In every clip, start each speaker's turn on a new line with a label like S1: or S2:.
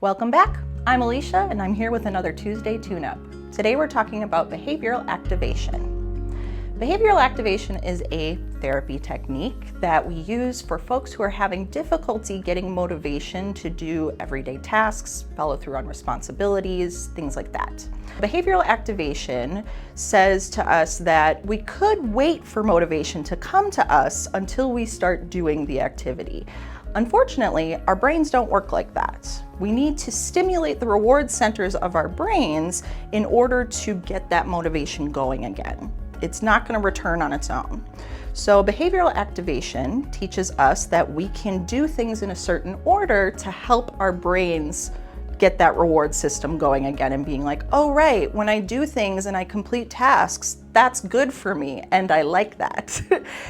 S1: Welcome back. I'm Alicia and I'm here with another Tuesday Tune-Up. Today we're talking about behavioral activation. Behavioral activation is a therapy technique that we use for folks who are having difficulty getting motivation to do everyday tasks, follow through on responsibilities, things like that. Behavioral activation says to us that we could wait for motivation to come to us until we start doing the activity. Unfortunately, our brains don't work like that. We need to stimulate the reward centers of our brains in order to get that motivation going again. It's not going to return on its own. So behavioral activation teaches us that we can do things in a certain order to help our brains get that reward system going again and being like, oh right, when I do things and I complete tasks, that's good for me and I like that.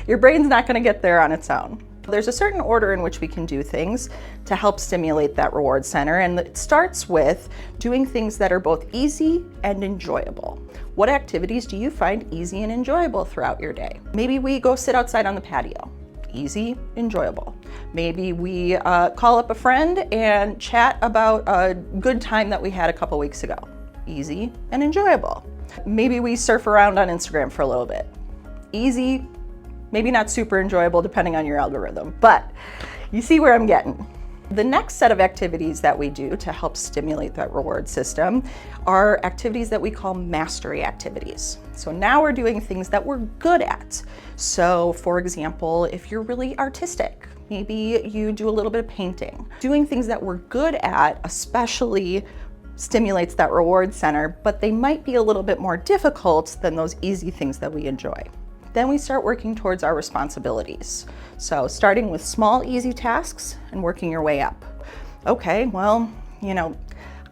S1: Your brain's not going to get there on its own. There's a certain order in which we can do things to help stimulate that reward center, and it starts with doing things that are both easy and enjoyable. What activities do you find easy and enjoyable throughout your day? Maybe we go sit outside on the patio. Easy, enjoyable. Maybe we call up a friend and chat about a good time that we had a couple weeks ago. Easy and enjoyable. Maybe we surf around on Instagram for a little bit. Easy, maybe not super enjoyable depending on your algorithm, but you see where I'm getting. The next set of activities that we do to help stimulate that reward system are activities that we call mastery activities. So now we're doing things that we're good at. So for example, if you're really artistic, maybe you do a little bit of painting. Doing things that we're good at especially stimulates that reward center, but they might be a little bit more difficult than those easy things that we enjoy. Then we start working towards our responsibilities. So starting with small, easy tasks and working your way up. Okay, well,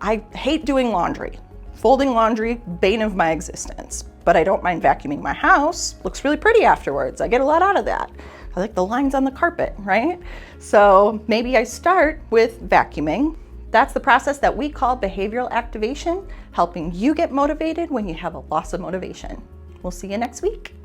S1: I hate doing laundry. Folding laundry, bane of my existence. But I don't mind vacuuming my house. Looks really pretty afterwards. I get a lot out of that. I like the lines on the carpet, right? So maybe I start with vacuuming. That's the process that we call behavioral activation, helping you get motivated when you have a loss of motivation. We'll see you next week.